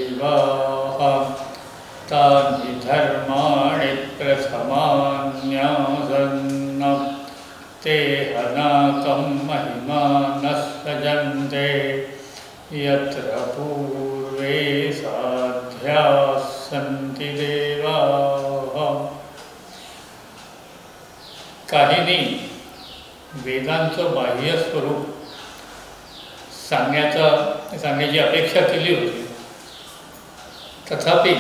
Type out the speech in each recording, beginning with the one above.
देवाः तानि धर्माणि प्रथमान्यासन् ते हनाकं महिमानः सजन्ते यत्र पूर्वे साध्याः सन्ति देवाः। काहींनी वेदांचं बाह्य स्वरूप सांगण्याची अपेक्षा केली होती, तथापि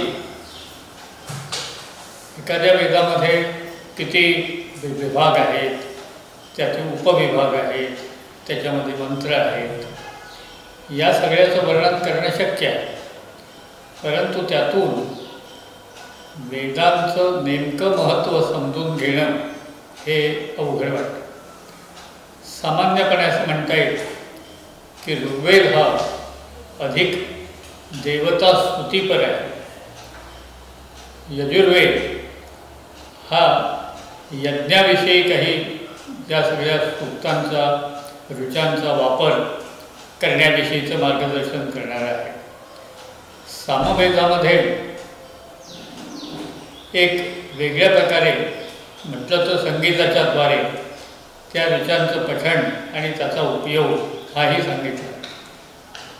एखाद्या वेदामध्ये किती विभाग आहेत, त्याचे उपविभाग आहेत, त्याच्यामध्ये मंत्र आहेत, या सगळ्याचं वर्णन करणं शक्य आहे, परंतु त्यातून वेदांचं नेमकं महत्त्व समजून घेणं हे अवघड वाटतं। सामान्यपणे असं म्हणता येईल की ऋग्वेद हा अधिक देवता स्तुतीपर आहे, यजुर्वेद हा यज्ञाविषयी काही ज्या सगळ्या सूक्तांचा ऋचांचा वापर करण्याविषयीचं मार्गदर्शन करणारा आहे। सामवेदामध्ये एक वेगळ्या प्रकारे म्हटलं तर संगीताच्या द्वारे त्या ऋचांचं पठण आणि त्याचा उपयोग हाही सांगितला,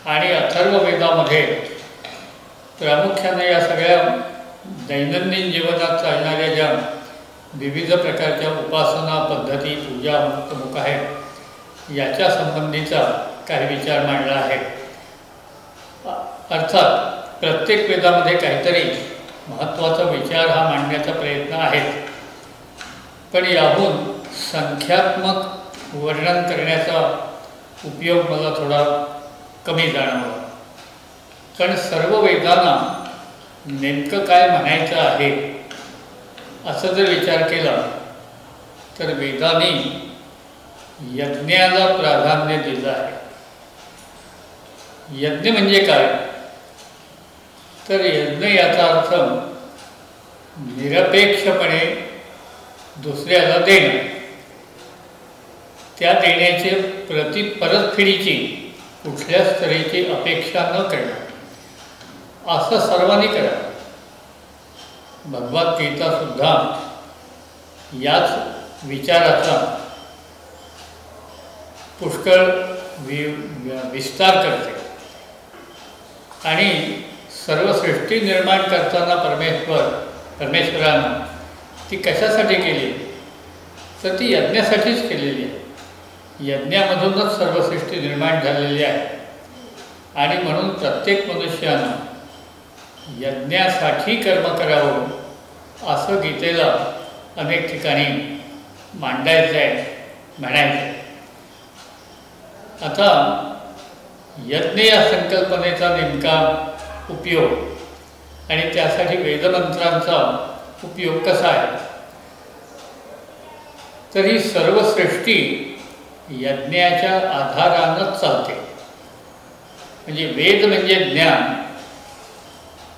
आणि अथर्ववेदामध्ये प्रामुख्याने या सगळ्या दैनंदिन जीवनात चालणाऱ्या ज्या विविध प्रकारच्या उपासना पद्धती, पूजा प्रमुख आहेत, याच्या संबंधीचा काही विचार मांडला आहे। अर्थात प्रत्येक वेदामध्ये काहीतरी महत्त्वाचा विचार हा मांडण्याचा प्रयत्न आहे, पण याहून संख्यात्मक वर्णन करण्याचा उपयोग मला थोडा कमी जाणवला। पण सर्व वेदांना नेमकं काय म्हणायचं आहे असं जर विचार केला तर वेदांनी यज्ञाला प्राधान्य दिलं आहे। यज्ञ म्हणजे काय तर यज्ञ याचा अर्थ निरपेक्षपणे दुसऱ्याला देणं, त्या देण्याचे परतफेडीची कुठल्याच तऱ्हेची अपेक्षा न करणं, असं सर्वांनी करावं। भगवद्गीतासुद्धा याच विचाराचा पुष्कळ विस्तार करते, आणि सर्व सृष्टी निर्माण करताना परमेश्वरानं ती कशासाठी केली तर ती यज्ञासाठीच केलेली आहे। यज्ञामधूनच सर्व सृष्टी निर्माण झालेली आहे, आणि म्हणून प्रत्येक मनुष्यानं यज्ञासाठी कर्म करावं असं गीतेला अनेक ठिकाणी मांडायचं आहे, म्हणायचं आहे। आता यज्ञ या संकल्पनेचा नेमका उपयोग आणि त्यासाठी वेदमंत्रांचा उपयोग कसा आहे तर ही सर्व सृष्टी यज्ञाच्या आधारानंच चालते। म्हणजे वेद म्हणजे ज्ञान,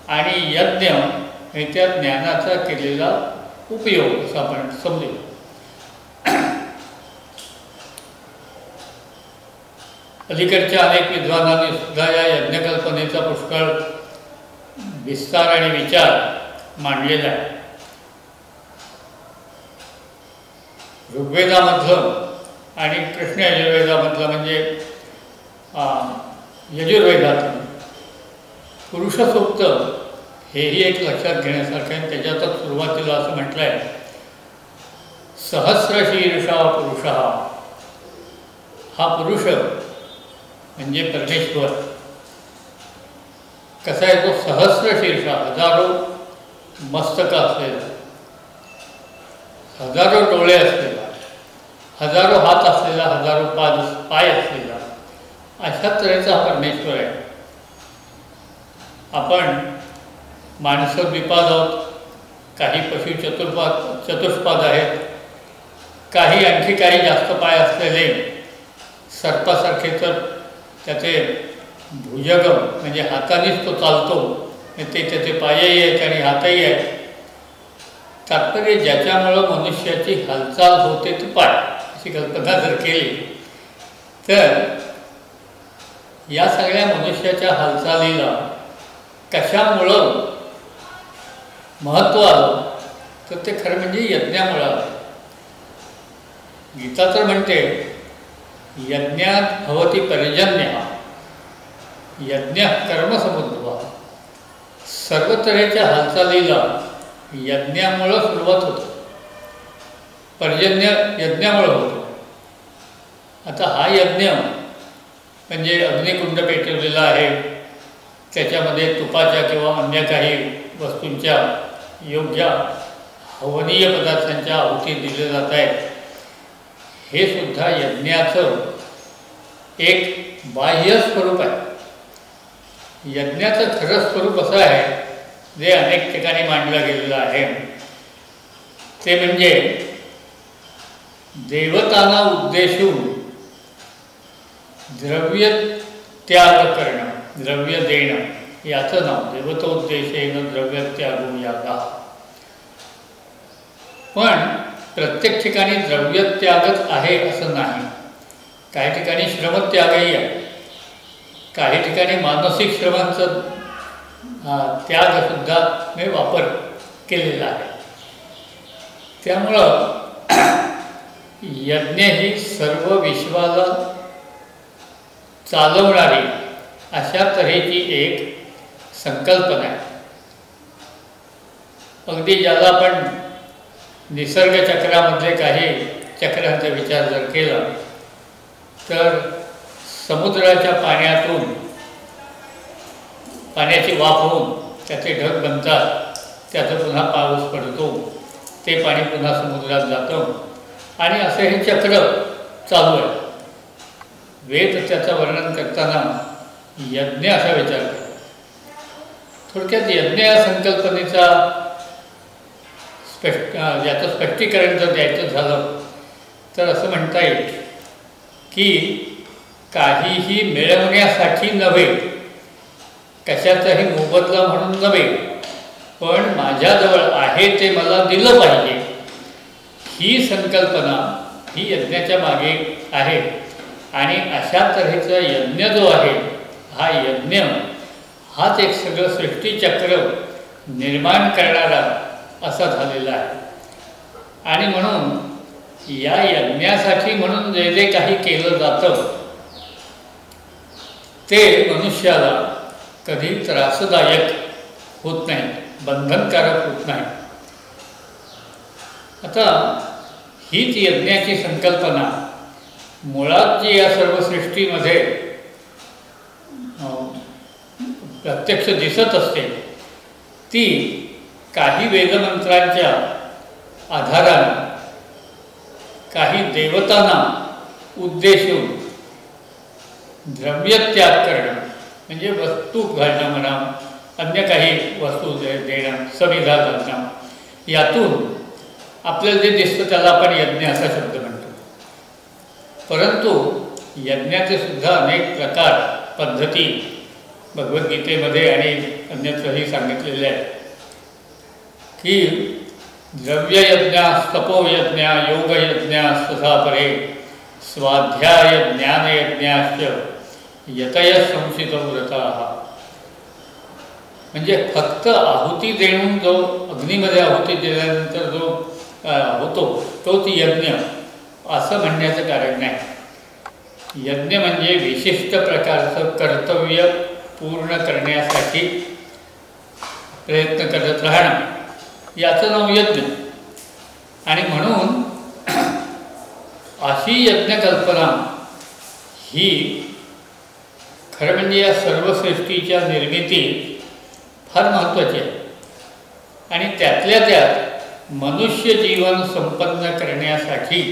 आणि यज्ञ हे त्या ज्ञानाचा केलेला उपयोग असं आपण समजू। अलीकडच्या अनेक विद्वानांनी सुद्धा या यज्ञकल्पनेचा पुष्कळ विस्तार आणि विचार मांडलेला आहे। ऋग्वेदामधलं आणि कृष्ण यजुर्वेदामधलं म्हणजे यजुर्वेदातलं पुरुषसूक्त हेही एक लक्षात घेण्यासारखं आहे। त्याच्यातच सुरुवातीला असं म्हटलं आहे, सहस्रशीर्षा पुरुष, हा पुरुष म्हणजे परमेश्वर कसा आहे तो सहस्रशीर्षा, हजारो मस्तक असलेला, हजारो डोळे असलेला, हजारो हात असलेला, हजारो पाय असलेला, अशा तऱ्हेचा हा परमेश्वर आहे। आपण माणसं द्विपाद आहोत, काही पशु चतुष्पाद आहेत, काही आणखी काही जास्त पाय असलेले सर्पासारखे, तर त्याचे भुजगम म्हणजे हातानेच तो चालतो, ते त्याचे पायही आहेत आणि हातही आहेत। तात्पर्य ज्याच्यामुळं मनुष्याची हालचाल होते ती पाय, अशी कल्पना जर केली तर या सगळ्या मनुष्याच्या हालचालीला कशामुळं महत्त्व आलं तर ते खरं म्हणजे यज्ञामुळं आलं. गीता तर म्हणते यज्ञात भवती पर्जन्य, यज्ञ कर्मसमुद्भव. सर्व तऱ्हेच्या हालचालीला यज्ञामुळं सुरुवात होते, पर्जन्य यज्ञामुळं होतो. आता हा यज्ञ म्हणजे अग्निकुंड पेटवलेला आहे, त्याच्यामध्ये तुपाच्या किंवा अन्य काही वस्तूंच्या योग्य हवनीय पदार्थांच्या आहुती दिले जात आहेत. हे सुद्धा यज्ञाचं एक बाह्य स्वरूप आहे. यज्ञाचं खरं स्वरूप असं आहे जे अनेक ठिकाणी मांडलं गेलेलं आहे, ते म्हणजे देवतांना उद्देशून द्रव्य त्याग करणं, द्रव्य देणं, याचं नाव देवतोद्देशेन द्रव्य त्यागो यागा. पण प्रत्येक ठिकाणी द्रव्यत्यागच आहे असं नाही. काही ठिकाणी श्रमत्यागही आहे, काही ठिकाणी मानसिक श्रमांचं त्यागसुद्धा मी वापर केलेला आहे. त्यामुळं यज्ञ ही सर्व विश्वाला चालवणारी अशा तऱ्हेची एक संकल्पना आहे. अगदी ज्याला आपण निसर्ग चक्रामधले काही चक्रांचा विचार जर केला तर समुद्राच्या पाण्यातून पाण्याची वाफ होऊन त्याचे ढग बनतात, त्याचं पुन्हा पाऊस पडतो, ते पाणी पुन्हा समुद्रात जातं आणि असं हे चक्र चालू आहे. वेद त्याचं वर्णन करताना यज्ञ असा विचार करतो. थोडक्यात यज्ञ या संकल्पनेचा याचं स्पष्टीकरण जर द्यायचं झालं तर असं म्हणता येईल की काहीही मिळवण्यासाठी नव्हे, कशाचाही मोबदला म्हणून नव्हे, पण माझ्याजवळ आहे ते मला दिलं पाहिजे, ही संकल्पना ही यज्ञाच्या मागे आहे. आणि अशा तऱ्हेचा यज्ञ जो आहे, हा यज्ञ हाच एक सगळं सृष्टीचक्र निर्माण करणारा असा झालेला आहे. आणि म्हणून या यज्ञासाठी म्हणून जे जे काही केलं जातं ते मनुष्याला कधी त्रासदायक होत नाही, बंधनकारक होत नाही. आता हीच यज्ञाची संकल्पना मुळात जी या सर्व सृष्टीमध्ये प्रत्यक्ष दिसत असते ती काही वेदमंत्रांच्या आधारानं काही देवतांना उद्देशून द्रव्यत्याग करणं म्हणजे वस्तू घालणं म्हणा, अन्य काही वस्तू देणं, सविधा घालणं, यातून आपल्याला जे दिसतं त्याला आपण यज्ञ असा शब्द म्हणतो. परंतु यज्ञाचे सुद्धा अनेक प्रकार पद्धती भगवद्गीतेमध्ये आणि अन्यत्रही सांगितलेले आहेत की द्रव्ययज्ञास तपोयज्ञा योगयज्ञास तथा परे स्वाध्याय ज्ञानयज्ञाश्च यतय संशित व्रताः. म्हणजे फक्त आहुती देऊन जो अग्नीमध्ये आहुती दिल्यानंतर जो होतो तोच यज्ञ असं म्हणण्याचं कारण नाही. यज्ञ म्हणजे विशिष्ट प्रकारचं कर्तव्य पूर्ण करण्यासाठी प्रयत्न करत राहणं, याचं नाव यज्ञ. आणि म्हणून अशी यज्ञकल्पना ही खरं म्हणजे या सर्व सृष्टीच्या निर्मितीत फार महत्त्वाची आहे. आणि त्यातल्या त्यात मनुष्य जीवन संपन्न करण्यासाठी,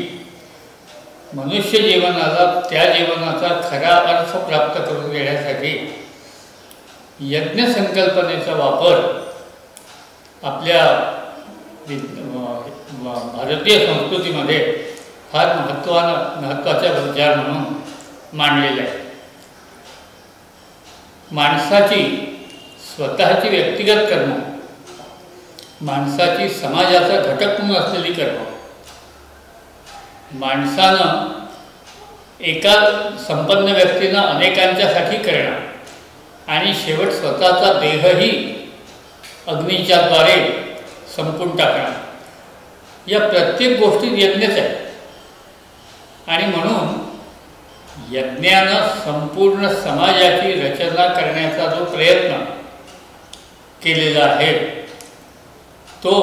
मनुष्य जीवनाला त्या जीवनाचा खरा अर्थ प्राप्त करून देण्यासाठी यज्ञ संकल्पनेचा वापर आपल्या भारतीय संस्कृतीमध्ये फार महत्त्वाचा विचार म्हणून मांडलेला आहे. माणसाची स्वतःची व्यक्तिगत कर्म, माणसाची समाजाचा घटक म्हणून असलेली कर्म, माणसानं एका संपन्न व्यक्तीनं अनेकांच्यासाठी करणं, आणि शेवट स्वतःचा देहही अग्नीच्या द्वारे संपून टाकणं, या प्रत्येक गोष्टीत यज्ञच आहे. आणि म्हणून यज्ञानं संपूर्ण समाजाची रचना करण्याचा जो प्रयत्न केलेला आहे तो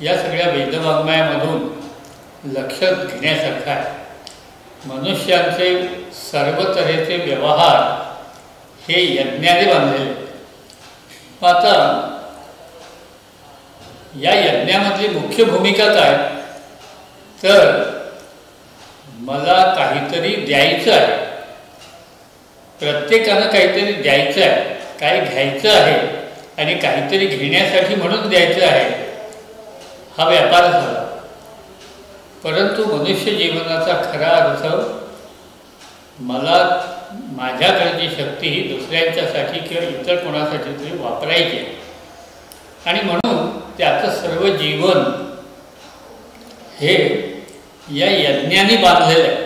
या सगळ्या वेदवाङ्मयामधून लक्षात घेण्यासारखा आहे. मनुष्यांचे सर्व तऱ्हेचे व्यवहार हे यज्ञाने बांधलेले. आता या यज्ञामधली मुख्य भूमिका काय, तर मला काहीतरी द्यायचं आहे, प्रत्येकानं काहीतरी द्यायचं आहे, काही घ्यायचं आहे आणि काहीतरी घेण्यासाठी म्हणून द्यायचं आहे, हा व्यापार झाला. परंतु मनुष्य जीवनाचा खरा अर्थ मला माझ्याकडची शक्ती ही दुसऱ्यांच्यासाठी किंवा इतर कोणासाठी तरी वापरायची आहे. आणि म्हणून त्याचं सर्व जीवन हे या यज्ञाने बांधलेलं आहे.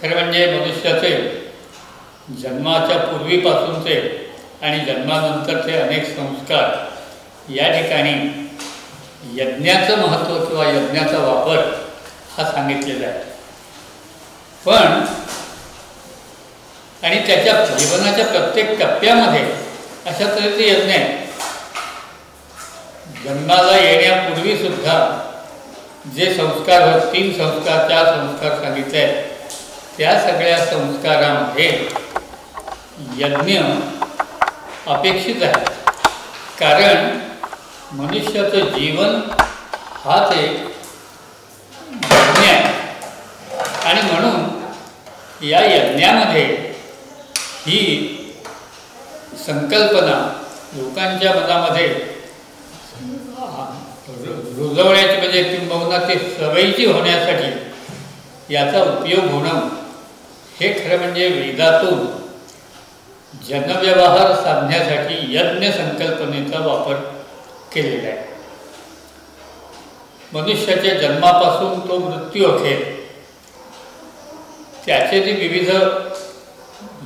खरं म्हणजे मनुष्याचे जन्माच्या पूर्वीपासूनचे आणि जन्मानंतरचे अनेक संस्कार या ठिकाणी यज्ञाचं महत्त्व किंवा यज्ञाचा वापर हा सांगितलेला आहे. पण आणि त्याच्या जीवनाच्या प्रत्येक टप्प्यामध्ये अशा तऱ्हेचे यज्ञ आहे. जन्माला येण्यापूर्वीसुद्धा जे संस्कार होत, 3 संस्कार 4 संस्कार सांगितले आहेत, त्या सगळ्या संस्कारामध्ये यज्ञ अपेक्षित आहे. कारण मनुष्याचं जीवन हाच एक यज्ञ आहे. आणि म्हणून या यज्ञामध्ये ही संकल्पना लोकांच्या मनामध्ये रुजवण्याची, म्हणजे किंबहुना ते सवयीची होण्यासाठी याचा उपयोग होणं हे खरं म्हणजे वेदातून जनव्यवहार साधण्यासाठी यज्ञ संकल्पनेचा वापर केलेला आहे. मनुष्याच्या जन्मापासून तो मृत्यू अखेर त्याचे जे विविध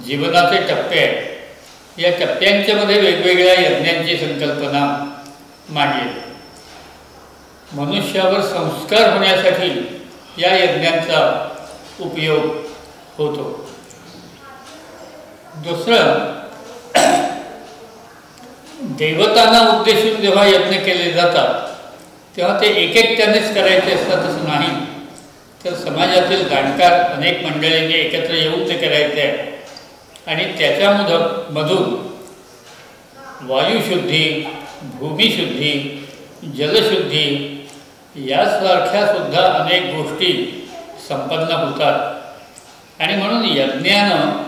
जीवनाचे टप्पे आहेत, या टप्प्यांच्यामध्ये वेगवेगळ्या यज्ञांची संकल्पना मांडली. मनुष्यावर संस्कार होण्यासाठी या यज्ञांचा उपयोग होतो. दुसरं, देवतांना उद्देशून जेव्हा यज्ञ केले जातात तेव्हा ते एकट्यानेच करायचे असतात असं नाही, तर समाजातील जाणकार अनेक मंडळींनी एकत्र येऊन ते करायचे आहे. आणि त्याच्यामधून वायुशुद्धी, भूमिशुद्धी, जलशुद्धी यासारख्या सुद्धा अनेक गोष्टी संपन्न होतात. आणि म्हणून यज्ञानं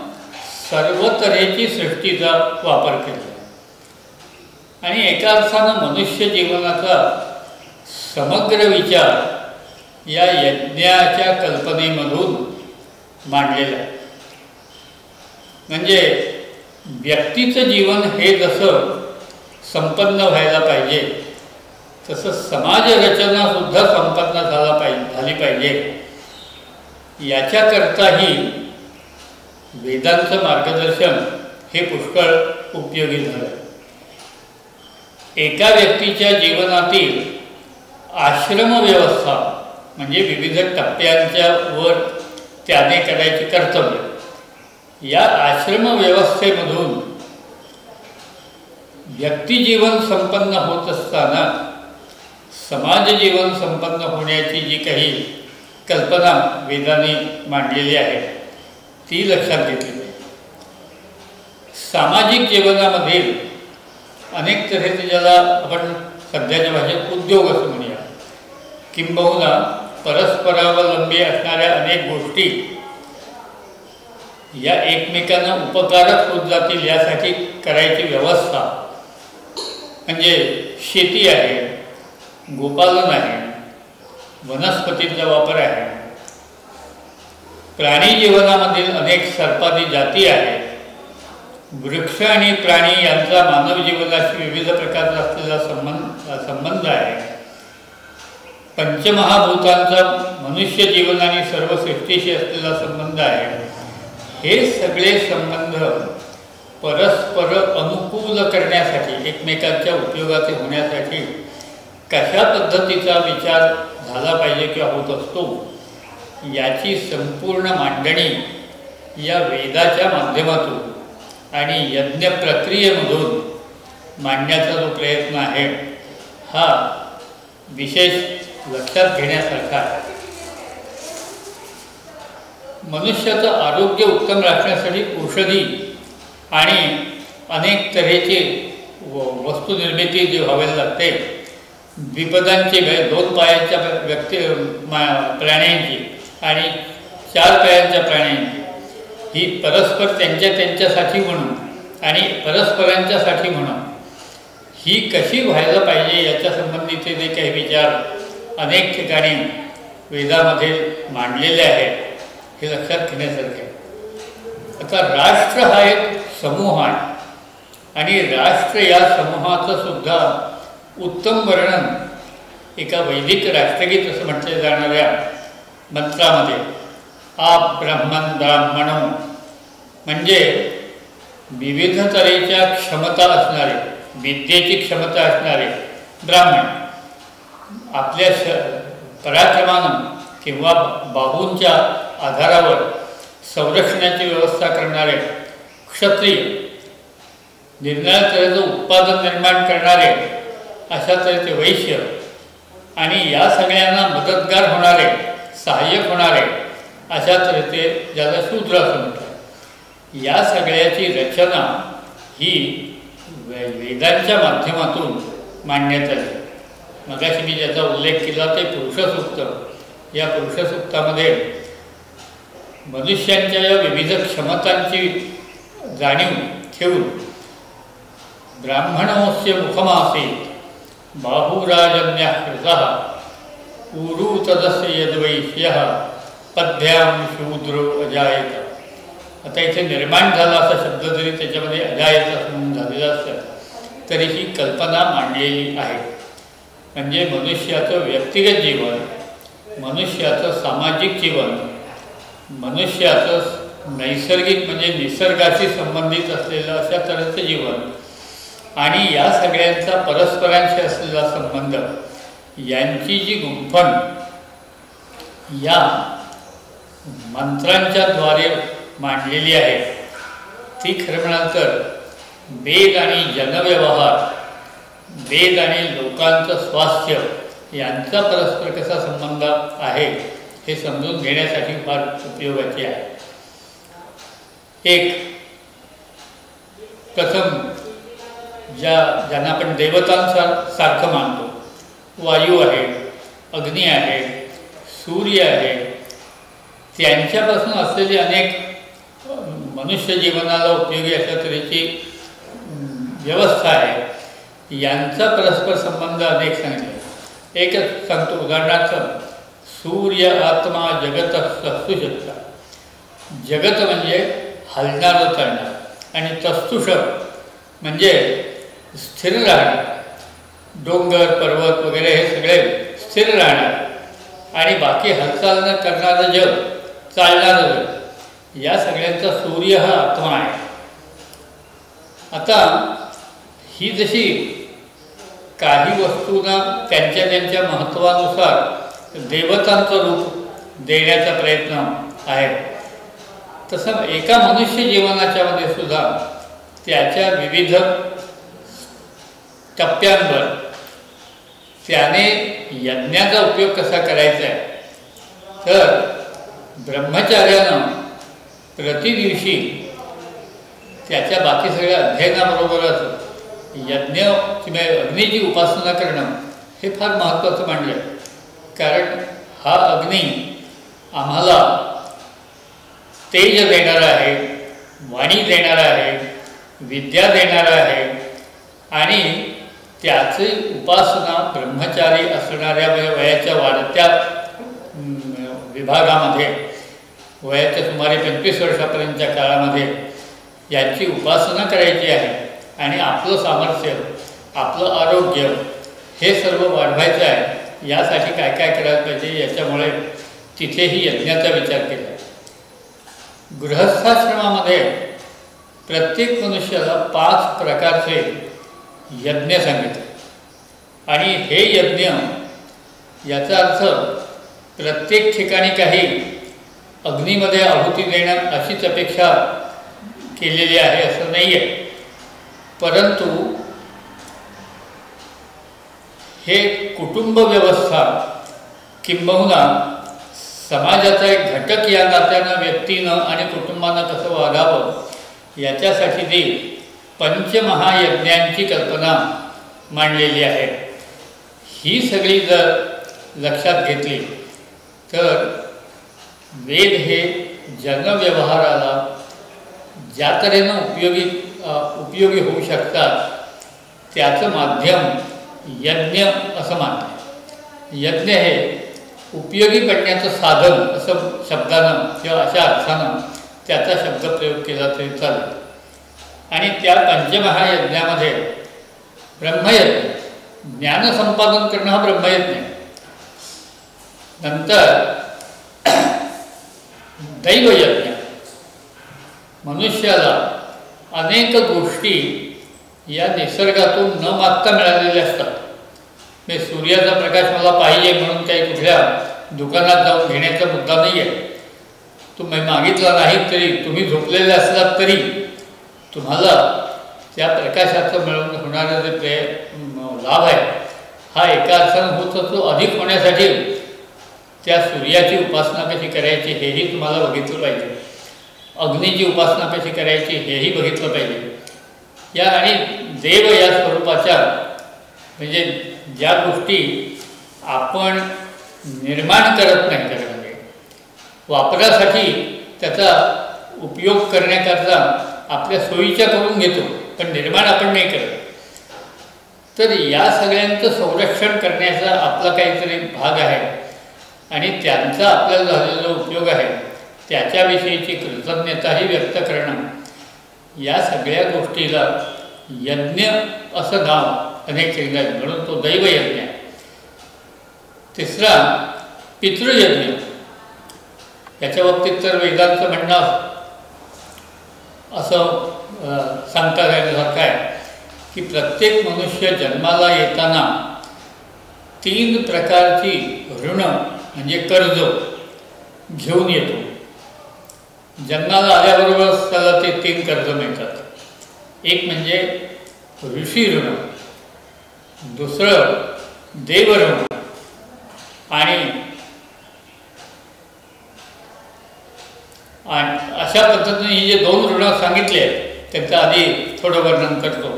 सर्व तऱ्हेची सृष्टीचा वापर केला आणि एका अर्थानं मनुष्य जीवनाचा समग्र विचार या यज्ञाच्या कल्पनेमधून मांडलेला आहे. म्हणजे व्यक्तीचं जीवन हे जसं संपन्न व्हायला पाहिजे तसं समाजरचनासुद्धा संपन्न झाली पाहिजे, याच्याकरताही वेदांचं मार्गदर्शन हे पुष्कळ उपयोगी झालं. एका व्यक्तीच्या जीवनातील आश्रमव्यवस्था म्हणजे विविध टप्प्यांच्या वर त्याने करायचे कर्तव्य, या आश्रमव्यवस्थेमधून व्यक्तिजीवन संपन्न होत असताना समाजजीवन संपन्न होण्याची जी काही कल्पना वेदांनी मांडलेली आहे ती लक्षात घेतली. सामाजिक जीवनामधील अनेक तऱ्हेचे, ज्याला आपण सध्याच्या भाषेत उद्योग असं म्हणूया, किंबहुना परस्परावलंबी असणाऱ्या अनेक गोष्टी या एकमेकांना उपकारक होत जातील यासाठी करायची व्यवस्था, म्हणजे शेती आहे, गोपालन आहे, वनस्पतींचा वापर आहे, प्राणी जीवनामधील अनेक सर्पादी जाती आहेत, वृक्ष आणि प्राणी यांचा मानव जीवनाशी विविध प्रकारचा असलेला संबंध आहे, पंचमहाभूतांचा मनुष्य जीवन आणि सर्व सृष्टीशी असलेला संबंध आहे. हे सगळे संबंध परस्पर अनुकूल करण्यासाठी, एकमेकांच्या उपयोगाचे होण्यासाठी कशा पद्धतीचा विचार झाला पाहिजे किंवा होत असतो याची संपूर्ण मांडणी या वेदाच्या माध्यमातून आणि यज्ञ प्रक्रियेमधून मांडण्याचा जो प्रयत्न आहे हा विशेष लक्षात घेण्यासारखा आहे. मनुष्याचं आरोग्य उत्तम राखण्यासाठी औषधी आणि अनेक तऱ्हेची वस्तुनिर्मिती जी व्हायला लागते, द्विपदांची दोन पायांच्या प्राण्यांची आणि चार पायांच्या प्राण्यांची ही परस्पर त्यांच्यासाठी म्हणून आणि परस्परांच्यासाठी म्हणून ही कशी व्हायला पाहिजे याच्या संबंधीचे जे काही विचार अनेक ठिकाणी वेदामध्ये मांडलेले आहेत हे लक्षात घेण्यासारखे. आता राष्ट्र हा एक समूह आहे आणि राष्ट्र या समूहाचं सुद्धा उत्तम वर्णन एका वैदिक राष्ट्रगीत असं म्हटले जाणाऱ्या मंत्रामध्ये आप ब्राह्मण ब्राह्मणो म्हणजे विविध तऱ्हेच्या क्षमता असणारे, विद्येची क्षमता असणारे ब्राह्मण, आपल्या पराक्रमानं किंवा बाहूंच्या आधारावर संरक्षणाची व्यवस्था करणारे क्षत्रिय, निरनिराळ्या तऱ्हेचं उत्पादन निर्माण करणारे अशा तऱ्हेचे वैश्य आणि या सगळ्यांना मदतगार होणारे, सहाय्यक होणारे अशा तऱ्हेचे ज्याला शूद्र असं म्हणतात. या सगळ्याची रचना ही वेदांच्या माध्यमातून मांडण्यात आली. मगाशी मी ज्याचा उल्लेख केला ते पुरुषसूक्त. या पुरुषसूक्तामध्ये मनुष्यांच्या या विविध क्षमतांची जाणीव ठेवून ब्राह्मणोस्य मुखमासीत बाहुराजन्यः कृतः ऊरू तदस्य यद्वैश्यः पद्भ्याम शूद्रो अजायत. आता इथे निर्माण झाला असा शब्द जरी त्याच्यामध्ये अजायत म्हणून झालेला असतं तरी ही कल्पना मांडलेली आहे. म्हणजे मनुष्याचं व्यक्तिगत जीवन, मनुष्याचं सामाजिक जीवन, मनुष्याचं नैसर्गिक म्हणजे निसर्गाशी संबंधित असलेलं अशा तऱ्हेचं जीवन आणि या सगळ्यांचा परस्परांशी असलेला संबंध यांची जी गुंफण या मंत्रांच्या द्वारे मांडलेली आहे ती खरं म्हणाल तर वेद आणि जनव्यवहार, वेद आणि लोकांचं स्वास्थ्य यांचा परस्पर कसा संबंध आहे हे समजून घेण्यासाठी फार उपयोगाची आहे. एक प्रथम ज्यांना आपण देवतांसारखं मानतो, वायू आहे, अग्नी आहे, सूर्य आहे, त्यांच्यापासून असलेली अनेक मनुष्य जीवनाला उपयोगी अशा तऱ्हेची व्यवस्था आहे. यांचा परस्पर संबंध अनेक सांगितले. एकच सांगतो उदाहरणार्थ, सूर्य आत्मा जगत तस्तुषता. जगत म्हणजे हलणारं चालणार आणि तस्तुष म्हणजे स्थिर राहणार. डोंगर पर्वत वगैरे हे सगळे स्थिर राहणार आणि बाकी हालचाल न करणारं जग, चालणारं जग, या सगळ्यांचा सूर्य हा आत्मा आहे. आता ही जशी काही वस्तूंना त्यांच्या महत्त्वानुसार देवतांचं रूप देण्याचा प्रयत्न आहे, तसं एका मनुष्य जीवनाच्या मध्ये सुद्धा त्याच्या विविध टप्प्यांवर त्याने यज्ञाचा उपयोग कसा करायचा आहे. तर ब्रह्मचार्यानं प्रतिदिवशी त्याच्या बाकी सगळ्या अध्ययनाबरोबरच यज्ञ किंवा अग्नीची उपासना करणं हे फार महत्त्वाचं मानलं आहे. कारण हा अग्नी आम्हाला तेज देणारा आहे, वाणी देणारा आहे, विद्या देणारा आहे आणि त्याची उपासना ब्रह्मचारी असणाऱ्या वयाच्या वाढत्या विभागामध्ये, वयाच्या सुमारे 25 वर्षापर्यंतच्या काळामध्ये यांची उपासना करायची आहे आणि आपलं सामर्थ्य, आपलं आरोग्य हे सर्व वाढवायचं आहे. यासाठी काय काय करायला पाहिजे याच्यामुळे तिथेही यज्ञाचा विचार केला. गृहस्थाश्रमामध्ये प्रत्येक मनुष्याला 5 प्रकारचे यज्ञ सांगितले आणि हे यज्ञ याचा अर्थ प्रत्येक ठिकाणी काही अग्नीमध्ये आहुती देणं अशीच अपेक्षा केलेली आहे असं नाही आहे, परंतु हे कुटुंब व्यवस्था किंबहुना समाजाचा एक घटक या नात्यानं व्यक्तीनं आणि कुटुंबानं कसं वागावं याच्यासाठी ती पंचमहायज्ञांची कल्पना मांडलेली आहे. ही सगळी जर लक्षात घेतली तर वेद हे जनव्यवहाराला ज्या तऱ्हेनं उपयोगी होऊ शकतात त्याचं माध्यम यज्ञ असं मानतात. यज्ञ हे उपयोगी पडण्याचं साधन असं शब्दानं किंवा अशा अर्थानं त्याचा शब्दप्रयोग केला तरी चालेल. आणि त्या पंचमहायज्ञामध्ये ब्रह्मयज्ञ, ज्ञानसंपादन करणं हा ब्रह्मयज्ञ. नंतर दैवयज्ञ, मनुष्याला अनेक गोष्टी या निसर्गातून न मागता मिळालेल्या असतात. म्हणजे सूर्याचा प्रकाश मला पाहिजे म्हणून काही कुठल्या दुकानात जाऊन घेण्याचा मुद्दा नाही आहे. तुम्ही मागितला नाही तरी, तुम्ही झोपलेले असलात तरी तुम्हाला त्या प्रकाशाचं मिळून होणारा जे लाभ आहे हा एका अर्थानं होत असतो. अधिक होण्यासाठी त्या सूर्याची उपासना कशी करायची हेही तुम्हाला बघितलं पाहिजे, अग्नीची उपासना कशी करायची हेही बघितलं पाहिजे. या आणि देव या स्वरूपाच्या म्हणजे ज्या गोष्टी आपण निर्माण करत नाही, तर म्हणजे वापरासाठी त्याचा उपयोग करण्याकरता आपल्या सोयीच्या करून घेतो, पण निर्माण आपण नाही करत. तर या सगळ्यांचं संरक्षण करण्याचा आपला काहीतरी भाग आहे आणि त्यांचा आपल्याला झालेला उपयोग आहे त्याच्याविषयीची कृतज्ञताही व्यक्त करणं, या सगळ्या गोष्टीला यज्ञ असं नाव अनेक ठिकाणी आहे, म्हणून तो दैवयज्ञ. तिसरा पितृयज्ञ. याच्या बाबतीत तर वेदांचं म्हणणं असं सांगता येण्यासारखं आहे की प्रत्येक मनुष्य जन्माला येताना 3 प्रकारची ऋण म्हणजे कर्ज घेऊन येतो. जन्माला आल्याबरोबरच त्याला ते 3 कर्ज मिळतात. एक म्हणजे ऋषी ऋण, दुसरं देवऋण आणि अशा पद्धतीने ही जे 2 ऋण सांगितले आहेत त्यांचं आधी थोडं वर्णन करतो.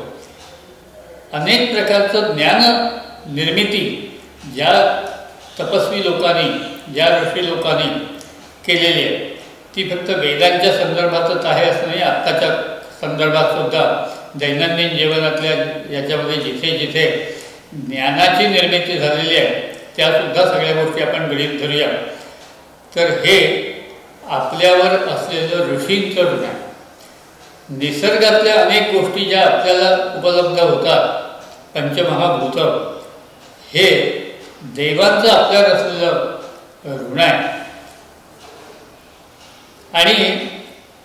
अनेक प्रकारचं ज्ञान निर्मिती ज्या तपस्वी लोकांनी, ज्या ऋषी लोकांनी केलेली आहे ती फक्त वेदांच्या संदर्भातच आहे असं नाही, आत्ताच्या संदर्भात सुद्धा दैनंदिन जीवनातल्या याच्यामध्ये जिथे जिथे ज्ञानाची निर्मिती झालेली आहे त्यासुद्धा सगळ्या गोष्टी आपण गृहीत धरूया. तर हे आपल्यावर असलेलं ऋषींचं ऋण आहे. निसर्गातल्या अनेक गोष्टी ज्या आपल्याला उपलब्ध होतात, पंचमहाभूत, हे देवांचं आपल्यावर असलेलं ऋण आहे. आणि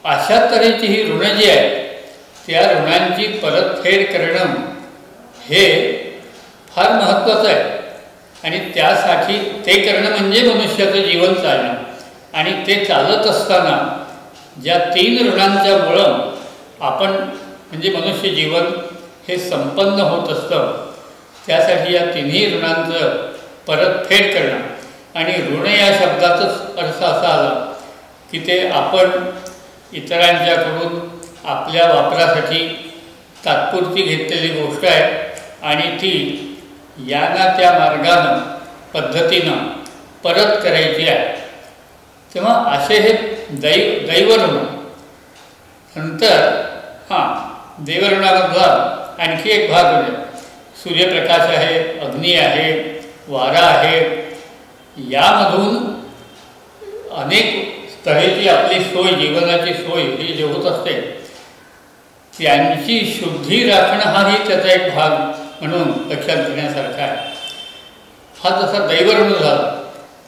अशा तऱ्हेची ही ऋणं जी आहेत त्या ऋणांची परतफेड करणं हे फार महत्त्वाचं आहे. आणि त्यासाठी ते करणं म्हणजे मनुष्याचं जीवन चालणं. आणि ते चालत असताना ज्या 3 ऋणांच्यामुळं आपण म्हणजे मनुष्य जीवन हे संपन्न होत असतं, त्यासाठी या 3ही ऋणांचं परतफेड करणं. आणि ऋण या शब्दाचाच अर्थ असा आला की ते आपण इतरांच्याकडून आपल्या वापरासाठी तात्पुरती घेतलेली गोष्ट आहे आणि ती यांना त्या मार्गानं पद्धतीनं परत करायची आहे. तेव्हा असे हे दैवऋण. नंतर देवऋणामधला आणखी एक भाग म्हणजे सूर्यप्रकाश आहे, अग्नी आहे, वारा आहे. यामधून अनेक तऱ्हेची आपली सोय, जीवनाची सोय ही जे होत असते त्यांची शुद्धी राखणं हाही त्याचा एक भाग म्हणून लक्षात घेण्यासारखा आहे. हा जसा दैवऋण झाला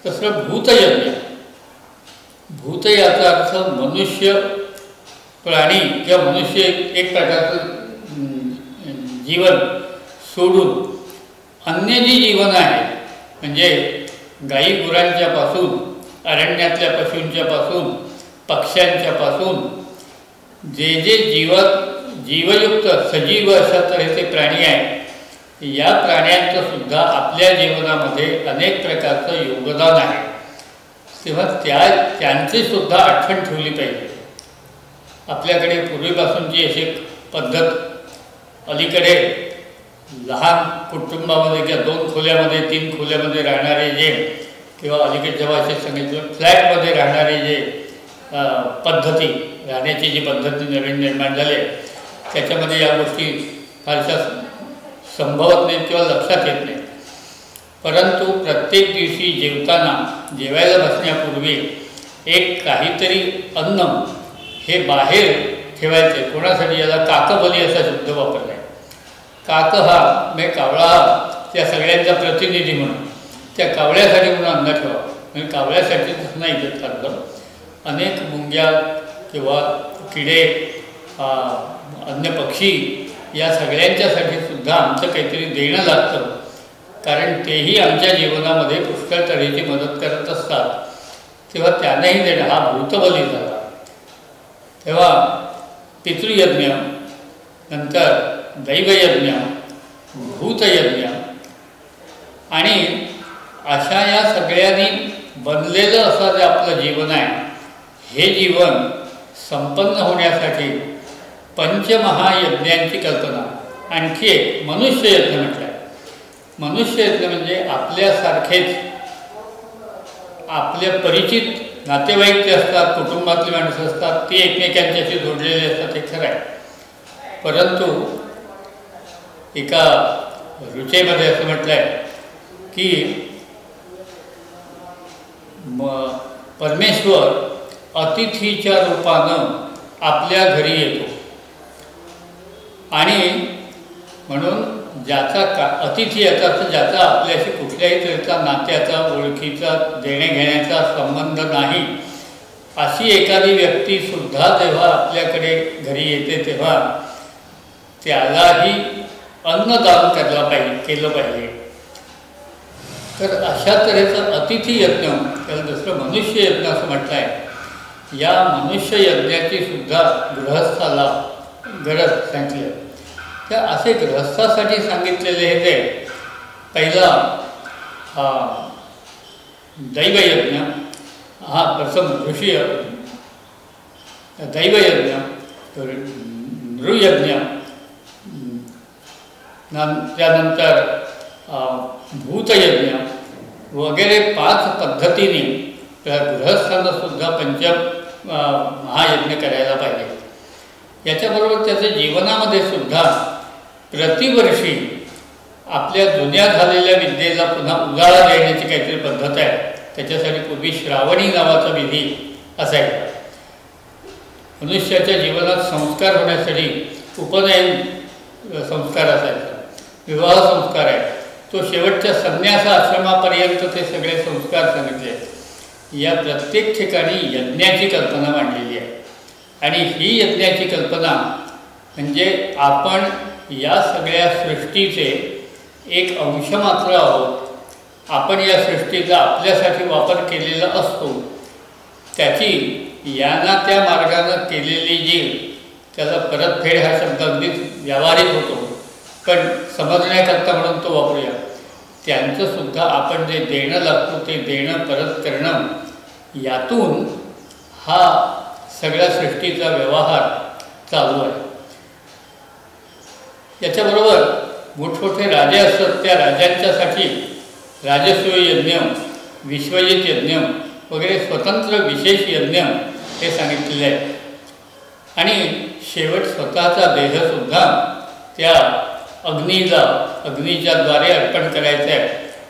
तसं भूतयज्ञ. भूत याचा अर्थ मनुष्य प्राणी किंवा मनुष्य एक प्रकारचं जीवन सोडून अन्य जी जीवन आहे, म्हणजे गाई गुरांच्या पासून, अरण्यातल्या पशूंच्या पासून, पक्ष्यांच्या पासून जे जे जीवयुक्त सजीव अशा तऱ्हेचे प्राणी आहेत, या प्राण्यांचं सुद्धा आपल्या जीवनामध्ये अनेक प्रकारचं योगदान आहे. तेव्हा त्यांची सुद्धा आठवण ठेवली पाहिजे. आपल्याकडे पूर्वीपासूनची अशी पद्धत, अलीकडे लहान कुटुंबामध्ये किंवा 2 खोल्यामध्ये 3 खोल्यामध्ये राहणारे जे, किंवा अलीकडच्या भाषेत सांगितलं फ्लॅटमध्ये राहणारे जे पद्धती, राहण्याची जी पद्धती नवीन निर्माण झाली, त्याच्यामध्ये या गोष्टी फारशा संभवत नाहीत किंवा लक्षात येत नाहीत. परंतु प्रत्येक दिवशी जेवायला बसण्यापूर्वी एक काहीतरी अन्न हे बाहेर ठेवायचे. कोणासाठी? याला काकबली असा शब्द वापरला आहे. काक हा म्हणजे कावळा, त्या सगळ्यांचा प्रतिनिधी म्हणून त्या कावळ्यासाठी म्हणून अन्न ठेवा. म्हणजे कावळ्यासाठीच नाही देत अन्न, अनेक मुंग्या किंवा किडे, अन्य पक्षी, या सगळ्यांच्यासाठी सुद्धा आमचं काहीतरी देणं लागतं, कारण तेही आमच्या जीवनामध्ये पुष्कळ तऱ्हेची मदत करत असतात. तेव्हा त्यांनाही देणं हा भूतबली झाला. तेव्हा पितृयज्ञ, नंतर दैवयज्ञ, भूतयज्ञ, आणि अशा या सगळ्यांनी बनलेलं असं जे आपलं जीवन आहे, हे जीवन संपन्न होण्यासाठी पंचमहायज्ञांची कल्पना. आणखी एक मनुष्ययज्ञ म्हटलं आहे. मनुष्ययज्ञ म्हणजे आपल्यासारखेच आपल्या परिचित नातेवाईक जे असतात, कुटुंबातली माणसं असतात, ती एकमेकांच्याशी जोडलेली असतात, हे खरं आहे. परंतु एका ऋचेमध्ये असं म्हटलं आहे की परमेश्वर अतिथीच्या रूपानं आपल्या घरी येतो, आणि म्हणून ज्याचा अतिथी याचा ज्याचा आपल्याशी कुठल्याही तऱ्हेचा नात्याचा, ओळखीचा, देण्याघेण्याचा संबंध नाही, अशी एखादी व्यक्तीसुद्धा जेव्हा आपल्याकडे घरी येते तेव्हा त्यालाही अन्नदान केलं पाहिजे. तर अशा तऱ्हेचं अतिथी यज्ञ, त्याला दुसरं मनुष्ययज्ञ असं म्हटलं आहे. या मनुष्ययज्ञाची सुद्धा गृहस्थाला गरज सांगितली. त्या असे गृहस्थासाठी सांगितलेले हे ते पहिला दैवयज्ञ, हा प्रथम ऋषी दैवयज्ञ, नृयज्ञ, त्यानंतर भूतयज्ञ वगैरे 5 पद्धतीने गृहस्थांनासुद्धा महायज्ञ करायला पाहिजे. याच्याबरोबर त्याच्या जीवनामध्ये सुद्धा प्रतिवर्षी आपल्या जुन्या झालेल्या विद्येला पुन्हा उजाळा देण्याची काहीतरी पद्धत आहे. त्याच्यासाठी पूर्वी श्रावणी नावाचा विधी असायचा. मनुष्याच्या जीवनात संस्कार होण्यासाठी उपनयन संस्कार असायचा, विवाह संस्कार आहे, तो शेवटच्या संन्यास आश्रमापर्यंत ते सगळे संस्कार सांगितले. या प्रत्येक ठिकाणी यज्ञाची कल्पना मांडलेली आहे. आणि ही यज्ञाची कल्पना म्हणजे आपण या सगळ्या सृष्टीचे एक अंश मात्र आहोत. आपण या सृष्टीचा आपल्यासाठी वापर केलेला असतो. त्याची यांना त्या मार्गानं केलेली जी, त्याचा परतफेड हा शब्द अगदीच व्यावहारिक होतो, पण समजण्याकरता म्हणून तो वापरूया. त्यांचंसुद्धा आपण जे देणं लागतो ते देणं परत करणं, यातून हा सगळ्या सृष्टीचा व्यवहार चालू आहे. याच्याबरोबर मोठमोठे राजे असतात, त्या राजांच्यासाठी राजसूय यज्ञ, विश्वजित यज्ञ वगैरे स्वतंत्र विशेष यज्ञ हे सांगितलेले आहे. आणि शेवट स्वतःचा देहसुद्धा त्या अग्नीच्या द्वारे अर्पण करायचं आहे.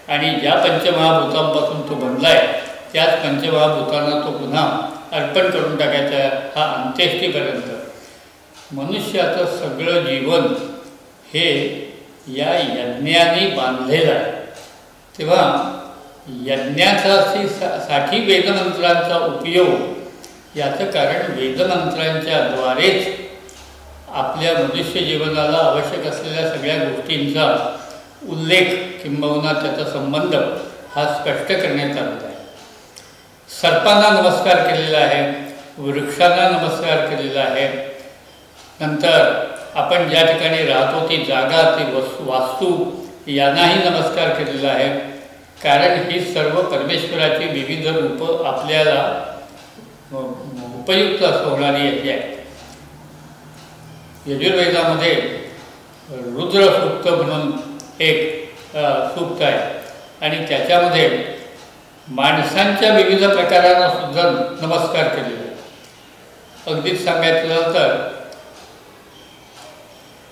आणि ज्या पंचमहाभूतांपासून तो बनला आहे त्याच पंचमहाभूतांना तो पुन्हा अर्पण करून टाकायचा आहे, हा अंत्येष्टीपर्यंत. मनुष्याचं सगळं जीवन हे या यज्ञाने बांधलेलं आहे. तेव्हा यज्ञासाठी वेदमंत्रांचा उपयोग याचं कारण वेदमंत्रांच्या द्वारेच आपल्या मनुष्य जीवनाला आवश्यक असलेल्या सगळ्या गोष्टींचा उल्लेख किंबहुना त्याचा संबंध हा स्पष्ट करण्यात आलेला आहे. सर्पांना नमस्कार केलेला आहे, वृक्षांना नमस्कार केलेला आहे, नंतर आपण ज्या ठिकाणी राहतो ती जागा, ती वास्तू यांनाही नमस्कार केलेला आहे. कारण ही सर्व परमेश्वराची विविध रूपं आपल्याला उपयुक्त होणारी अशी आहे. यजुर्वेदामध्ये रुद्र सूक्त म्हणून एक सूक्त आहे आणि त्याच्यामध्ये माणसांच्या विविध प्रकारांना सुद्धा नमस्कार केलेला आहे. अगदीच सांगायचं झालं तर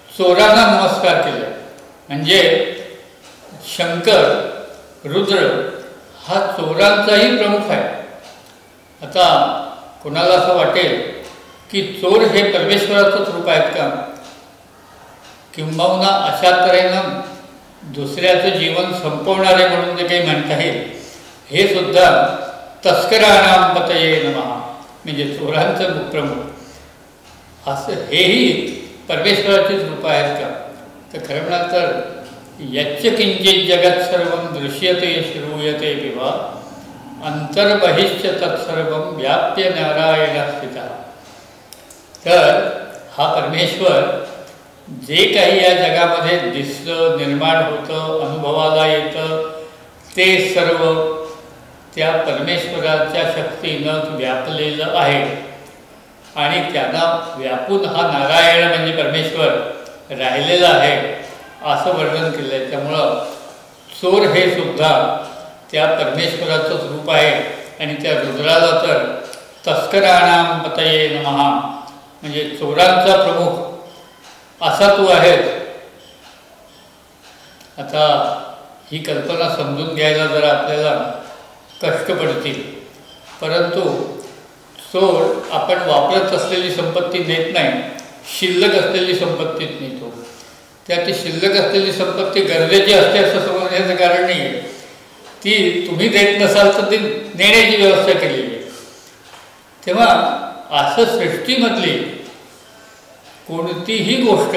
चोरांना नमस्कार केला, म्हणजे शंकर रुद्र हा चोरांचाही प्रमुख आहे. आता कोणाला असं वाटेल की चोर हे परमेश्वराचंच रूप आहेत का, किंबहुना अशा तऱ्हेनं दुसऱ्याचं जीवन संपवणारे म्हणून जे काही म्हणता येईल, हे सुद्धा तस्कराणां पतये नमः, म्हणजे चोरांचं प्रमुख असं हेही परमेश्वराचीच रूप आहेत का. तर खरं म्हणा तर यच्च किंचित जगत सर्वं दृश्यते श्रूयते विवा अंतर्बहिश्च तत्सर्वं व्याप्य नारायण स्थितः. तर हा परमेश्वर जे काही या जगामध्ये दिसतं, निर्माण होतं, अनुभवाला येतं, ते सर्व त्या परमेश्वराच्या शक्तीनं व्यापलेलं आहे आणि त्यांना व्यापून हा नारायण म्हणजे परमेश्वर राहिलेला आहे असं वर्णन केलं आहे. त्यामुळं चोर हे सुद्धा त्या परमेश्वराचंच रूप आहे आणि त्या रुद्राला तर तस्कराणां पतये नमः, म्हणजे चोरांचा प्रमुख असा तू आहेस. आता ही कल्पना समजून घ्यायला जरा आपल्याला कष्ट पडतील, परंतु चोर आपण वापरत असलेली संपत्ती नेत नाही, शिल्लक असलेली संपत्तीत नेतो. त्या ती शिल्लक असलेली संपत्ती गरजेची असते असं समजण्याचं कारण नाही आहे. ती तुम्ही देत नसाल तर ती नेण्याची व्यवस्था केलेली आहे. तेव्हा असं सृष्टीमधली कोणतीही गोष्ट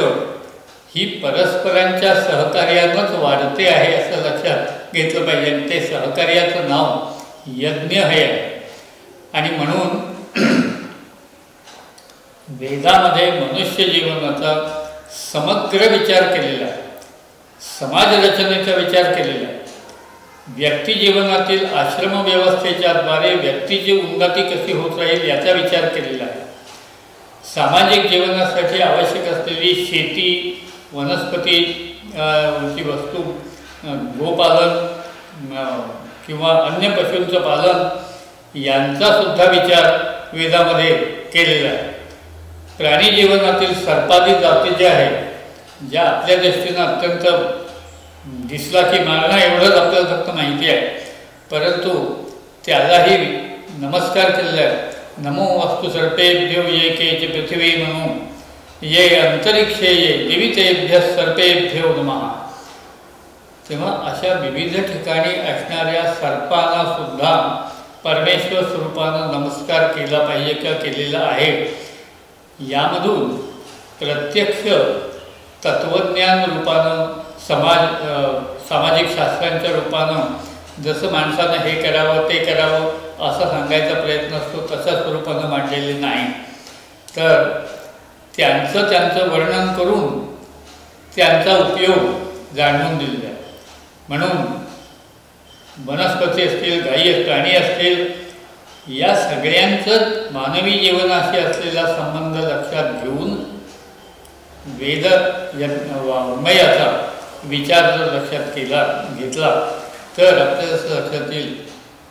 ही परस्परांच्या सहकार्यानंच वाढते आहे असं लक्षात घेतलं पाहिजे. आणि ते सहकार्याचं नाव यज्ञ हे आहे. आणि म्हणून वेदामध्ये मनुष्य जीवनाचा समग्र विचार केलेला आहे, समाज रचनेचा विचार केलेला आहे, व्यक्ती जीवनातील आश्रम व्यवस्थेच्या द्वारे व्यक्तीची उन्नती कशी होत राहील याचा विचार केलेला आहे, सामाजिक जीवनासाठी आवश्यक असलेली शेती, वनस्पती ची वस्तू, गोपालन किंवा अन्य पशूंचं पालन यांचासुद्धा विचार वेदामध्ये केलेला आहे. प्राणी जीवनातील सर्पादी जाती ज्या आहेत, ज्या आपल्या दृष्टीनं अत्यंत दिसला की मारणं एवढंच आपल्याला फक्त माहिती आहे, परंतु त्यालाही नमस्कार केलेला आहे. नमो वस्तु सर्पेभ्यो ये केच पृथ्वी मनो ये अंतरिक्षे ये दिवितेभ्य सर्पेभ्यो नमः. तेव्हा अशा विविध ठिकाणी असणाऱ्या सर्पांना सुद्धा परमेश्वर स्वरूपानं नमस्कार केला पाहिजे किंवा केलेला आहे. यामधून प्रत्यक्ष तत्त्वज्ञान रूपानं, सामाजिक शास्त्रांच्या रूपानं जसं माणसानं हे करावं ते करावं असं सांगायचा प्रयत्न असतो तशा स्वरूपानं मांडलेले नाही, तर त्यांचं वर्णन करून त्यांचा उपयोग जाणवून दिलेला आहे. म्हणून वनस्पती असतील, गायी प्राणी असतील, या सगळ्यांचं मानवी जीवनाशी असलेला संबंध लक्षात घेऊन वेद वाङ्मयाचा विचार जर लक्षात घेतला तर आपल्याला असं लक्षात येईल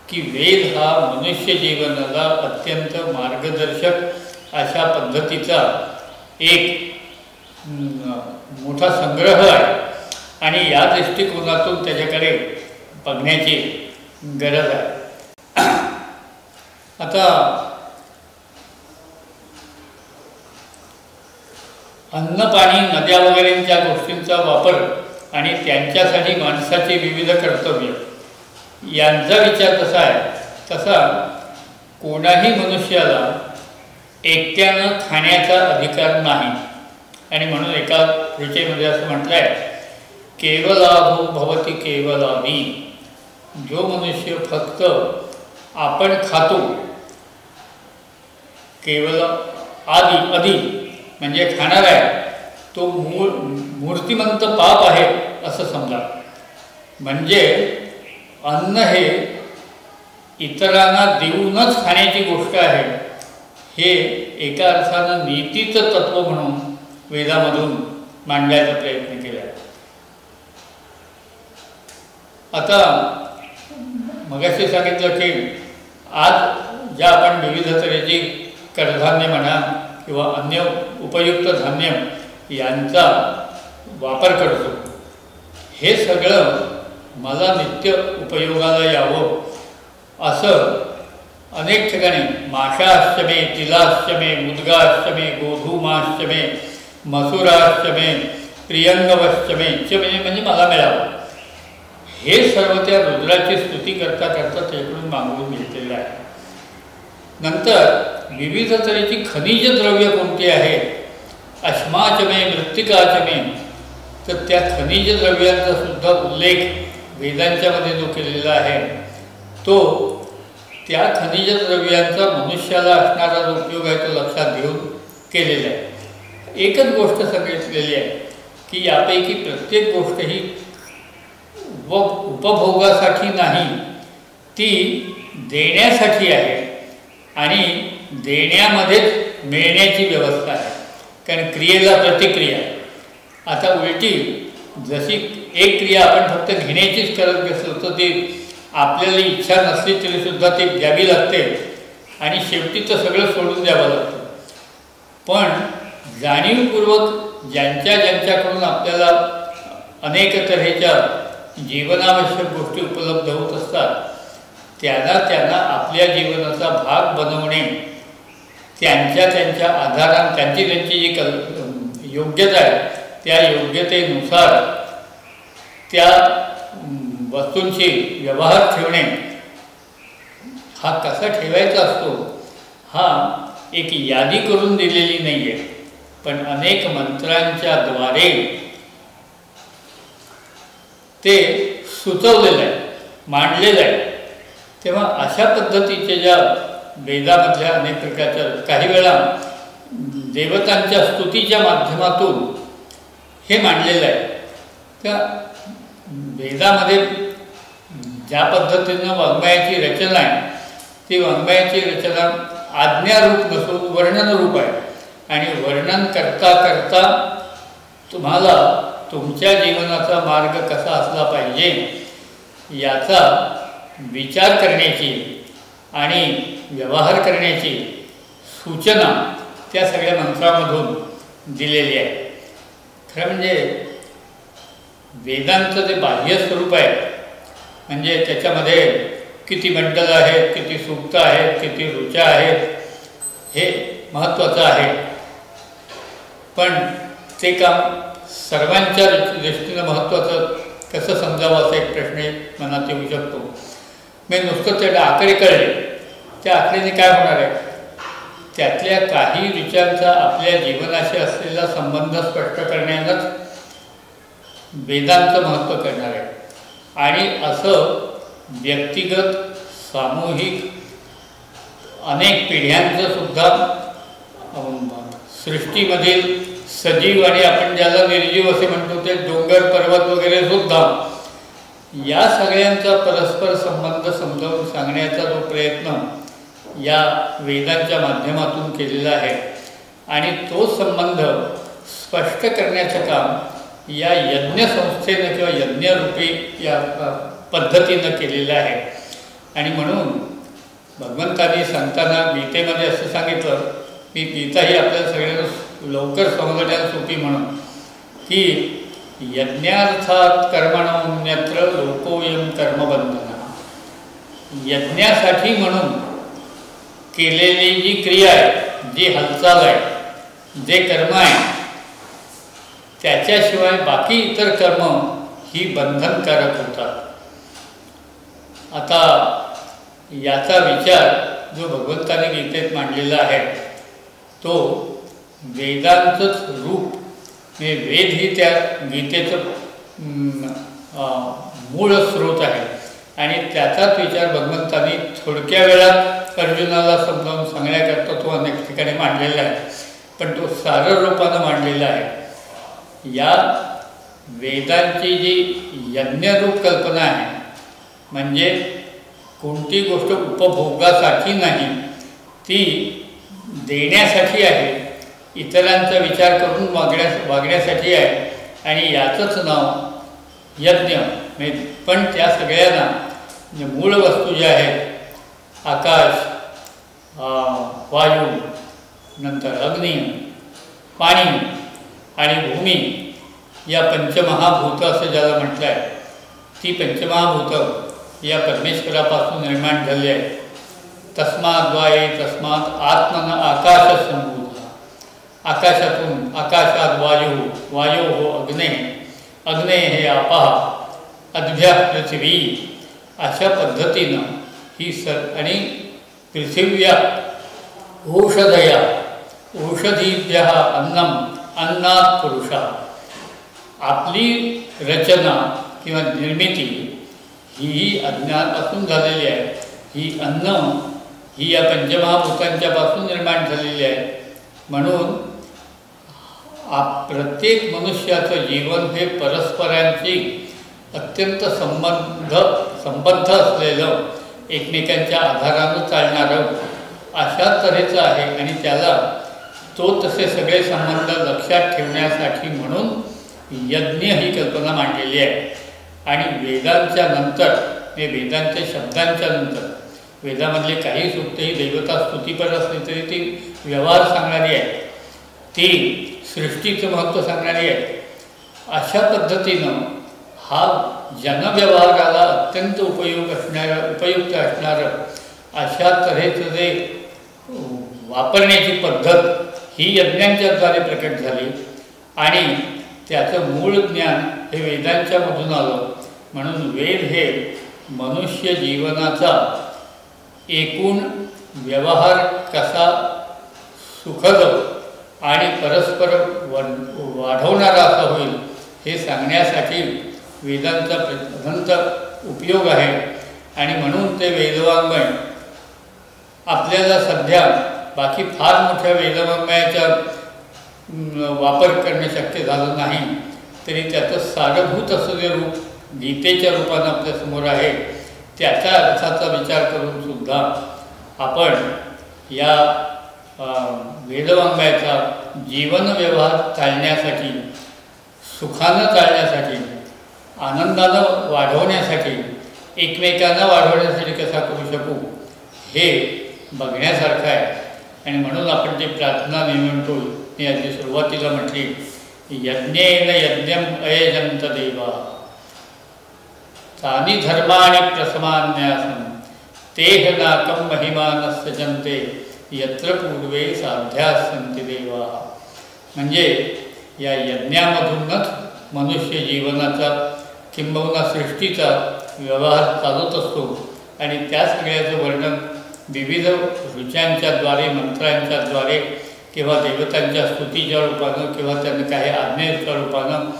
की वेद हा मनुष्य जीवनाला अत्यंत मार्गदर्शक अशा पद्धतीचा एक मोठा संग्रह आहे आणि या दृष्टिकोनातून त्याच्याकडे बघण्याची गरज आहे. आता अन्न, पाणी, नद्या वगैरेंच्या गोष्टींचा वापर आणि त्यांच्यासाठी माणसाची विविध कर्तव्य यांचा विचार कसा आहे, तसा कोणाही मनुष्याला एकट्यानं खाण्याचा अधिकार नाही. आणि म्हणून एका ऋचेमध्ये असं म्हटलं आहे, केवलाभो भवती केवलानी. जो मनुष्य फक्त आपण खातो, केवल आदी म्हणजे खाणार आहे, तो मूर्तिमंत पाप आहे असं समजा. म्हणजे अन्न हे इतरांना देऊनच खाण्याची गोष्ट आहे, हे एका अर्थानं नीतीचं तत्त्व म्हणून वेदामधून मांडण्याचा प्रयत्न केला आहे. आता मगाशी सांगितलं की आज ज्या आपण विविध तऱ्हेची कडधान्य म्हणा किंवा अन्य उपयुक्त धान्य यांचा वापर करतो, हे सगळं मला नित्य उपयोगाला यावं असं अनेक ठिकाणी माशाश्चमे, तिलाश्चमे, मुद्गाश्चमे, गोधूमाश्चमे, मसुराश्चमे, प्रियंगवश्चमे म्हणजे मला मिळावं, हे सर्व त्या रुद्राची स्तुती करता करता त्याकडून मागवून घेतलेलं आहे. नंतर विविध तऱ्हेची खनिज द्रव्य कोणती आहेत, अश्माचमे, मृत्तिकाचमे, तर त्या खनिज द्रव्यांचा सुद्धा उल्लेख वेदांच्या मध्ये जो केलेला आहे, तो त्या खनिज द्रव्यांचा मनुष्याला असणारा जो उपयोग आहे तो लक्षात घेऊन केलेला आहे. एकच गोष्ट सांगितलेली आहे की यापैकी प्रत्येक गोष्ट ही उपभोगासाठी नाही, ती देण्यासाठी आहे आणि देण्यामध्येच मिळण्याची व्यवस्था आहे. कारण क्रियेला प्रतिक्रिया. आता उलटी जशी एक क्रिया आपण फक्त घेण्याचीच करत घेतलं तर ती आपल्याला इच्छा नसली तरीसुद्धा ती द्यावी लागते आणि शेवटी तर सगळं सोडून द्यावं लागतं. पण जाणीवपूर्वक ज्यांच्याकडून आपल्याला अनेक तऱ्हेच्या जीवनावश्यक गोष्टी उपलब्ध होत असतात, त्यांना आपल्या जीवनाचा भाग बनवणे, त्यांच्या आधाराने त्यांची जी योग्यता आहे त्या योग्यतेनुसार त्या वस्तूंशी व्यवहार ठेवणे, हा कसा ठेवायचा असतो हा एक यादी करून दिलेली नाही आहे, पण अनेक मंत्रांच्या द्वारे ते सुचवलेलं आहे, मांडलेलं आहे. तेव्हा अशा पद्धतीच्या ज्या वेदामधल्या अनेक प्रकारच्या काही वेळा देवतांच्या स्तुतीच्या माध्यमातून हे मांडलेलं आहे. त्या वेदामध्ये ज्या पद्धतीनं वाङ्मयाची रचना आहे, ती वाङ्मयाची रचना आज्ञारूप नसून वर्णनरूप आहे. आणि वर्णन करता करता तुम्हाला तुमच्या जीवनाचा मार्ग कसा असला पाहिजे याचा विचार करण्याची आणि व्यवहार करण्याची सूचना त्या सगळ्या मंत्रामधून दिलेली आहे. खरं म्हणजे वेदांचं जे बाह्य स्वरूप आहे, म्हणजे त्याच्यामध्ये किती मंडल आहेत, किती सूक्त आहेत, किती ऋचा आहेत, हे महत्त्वाचं आहे. पण ते काम सर्वांच्या दृष्टीनं महत्त्वाचं कसं समजावं असा एक प्रश्न मनात येऊ शकतो. मी नुसतं त्या आकडे कळले, त्या आकडेने काय होणार आहे? त्यातल्या काही ऋचांचा आपल्या जीवनाशी असलेला संबंध स्पष्ट करण्यानंच वेदांचं महत्त्व करणार आहे. आणि असं व्यक्तिगत, सामूहिक, अनेक पिढ्यांचं सुद्धा सृष्टीमधील सजीव आणि आपण ज्याला निर्जीव असे म्हणतो ते डोंगर, पर्वत वगैरे सुद्धा, या सगळ्यांचा परस्पर संबंध समजावून सांगण्याचा जो प्रयत्न या वेदांच्या माध्यमातून केलेला आहे आणि तो संबंध स्पष्ट करण्याचं काम या यज्ञसंस्थेनं किंवा यज्ञरूपी या पद्धतीनं केलेलं आहे. आणि म्हणून भगवंतांनी सांगताना गीतेमध्ये असं सांगितलं की गीता ही आपल्याला सगळ्यांना लवकर समजण्यास सोपी म्हणून की यज्ञार्थात कर्मणोन्यत्र लोकोयम कर्मबंधना. यज्ञासाठी म्हणून केलेली जी क्रिया आहे, जी हालचाल आहे, जे कर्म आहे, त्याच्याशिवाय बाकी इतर कर्म ही बंधनकारक होतात. आता याचा विचार जो भगवंताने गीतेत मांडलेला आहे तो वेदांचंच रूप, म्हणजे वेद ही त्या गीतेचं मूळ स्रोत आहे आणि त्याचाच विचार भगवंतांनी थोडक्या वेळात अर्जुनाला समजावून सांगण्याकरता तो अनेक ठिकाणी मांडलेला आहे, पण तो सारं रूपानं मांडलेला आहे. या वेदांची जी यज्ञरूप कल्पना आहे, म्हणजे कोणती गोष्ट उपभोगासाठी नाही, ती देण्यासाठी आहे, इतरांचा विचार करून वागण्यासाठी आहे आणि याचंच नाव यज्ञ. पण त्या सगळ्यांना मूळ वस्तू ज्या आहेत, आकाश, वायू, नंतर अग्नी, पाणी आणि भूमी, या पंचमहाभूत असं ज्याला म्हटलं आहे, ती पंचमहाभूत या परमेश्वरापासून निर्माण झाली आहे. तस्माद्वाये तस्मात् आत्मन आकाश संभूत, आकाशातून, आकाशात वायू, वायो हो अग्ने, अग्ने हे आपः, अद्भ्या पृथ्वी, अशा पद्धतीनं ही आणि पृथिव्या औषधया, औषधीभ्य अन्नम, अन्नात पुरुषा. आपली रचना किंवा निर्मिती ही अज्ञानापासून झालेली आहे. ही अन्न ही या पंचमहाभूतांच्या पासून निर्माण झालेली आहे. म्हणून प्रत्येक मनुष्याचं जीवन हे परस्परांची अत्यंत संबद्ध असलेलं, एकमेकांच्या आधारानं चालणारं अशा तऱ्हेचं आहे आणि त्याला तो तसे सगळे संबंध लक्षात ठेवण्यासाठी म्हणून यज्ञ ही कल्पना मांडलेली आहे. आणि वेदांच्या नंतर, वेदांच्या शब्दांच्या नंतर, वेदामधले काही सूक्त ही दैवता स्तुतीपर असली तरी ती व्यवहार सांगणारी आहे, ती सृष्टीचं महत्त्व सांगणारी आहे. अशा पद्धतीनं हा जनव्यवहाराला अत्यंत उपयुक्त असणारं अशा तऱ्हेचं जे वापरण्याची पद्धत ही यज्ञांच्याद्वारे प्रकट झाली आणि त्याचं मूळ ज्ञान हे वेदांच्या मधून आलं. म्हणून वेद हे मनुष्य जीवनाचा एकूण व्यवहार कसा सुखद आणि परस्पर वाढवणारा असा होईल हे सांगण्यासाठी वेदांचा अनंत उपयोग आहे. आणि म्हणून ते वेदवाङ्मय आपल्याला सध्या बाकी फार मोठ्या वेदवाङ्मयाचा वापर करणं शक्य झालं नाही, तरी त्याचं सारभूत असं जे रूप गीतेच्या रूपानं आपल्यासमोर आहे, त्याच्या अर्थाचा विचार करून सुद्धा आपण या वेदवाङ्मयाचा जीवन व्यवहार चालण्यासाठी, सुखानं चालण्यासाठी, आनंदानं वाढवण्यासाठी, एकमेकांना वाढवण्यासाठी कसा करू शकू हे बघण्यासारखं आहे. आणि म्हणून आपण जी प्रार्थना नेहमी म्हणतो, मी आधी सुरुवातीला म्हटली, यज्ञेन यज्ञम अयजंत देवा तानि धर्माणि प्रसमान्यासं तेह नाकं महिमानस्य जन्ते यत्र पूर्वे साध्याः सन्ति देवा. म्हणजे या यज्ञामधूनच मनुष्य जीवनाचा किंबहुना सृष्टीचा व्यवहार चालत असतो आणि त्या सगळ्याचं वर्णन विविध ऋचांच्याद्वारे, मंत्रांच्याद्वारे किंवा देवतांच्या स्तुतीच्या रूपानं किंवा त्यांना काही आज्ञेच्या रूपानं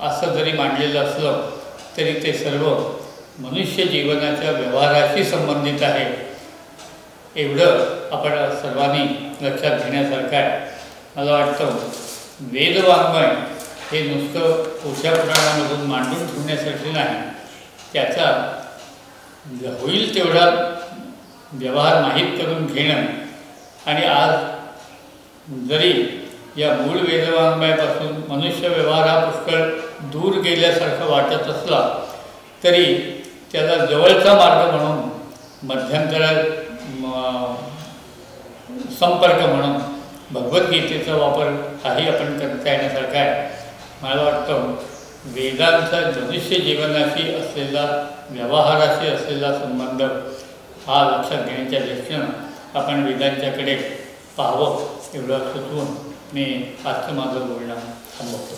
असं जरी मांडलेलं असलं तरी ते सर्व मनुष्य जीवनाच्या व्यवहाराशी संबंधित आहे. एवढं आपण सर्वांनी लक्षात घेण्यासारखं आहे. मला वाटतं वेदवाङ्मय हे नुसतं मोठ्या पुराणामधून मांडून ठेवण्यासाठी नाही, त्याचा होईल तेवढा व्यवहार माहीत करून घेणं. आणि आज जरी या मूळ वेदवाङ्मयापासून मनुष्य व्यवहार हा पुष्कळ दूर गेल्यासारखं वाटत असला तरी त्याला जवळचा मार्ग म्हणून, मध्यंतरात संपर्क म्हणून भगवद्गीतेचा वापर हाही आपण करता येण्यासारखा आहे. मला वाटतं वेदांचा मनुष्य जीवनाशी असलेला, व्यवहाराशी असलेला संबंध हा लक्षात घेण्याच्या दृष्टीनं आपण वेदांच्याकडे पाहावं एवढं सुचवून मी आजचं माझं बोलणं थांबवतो.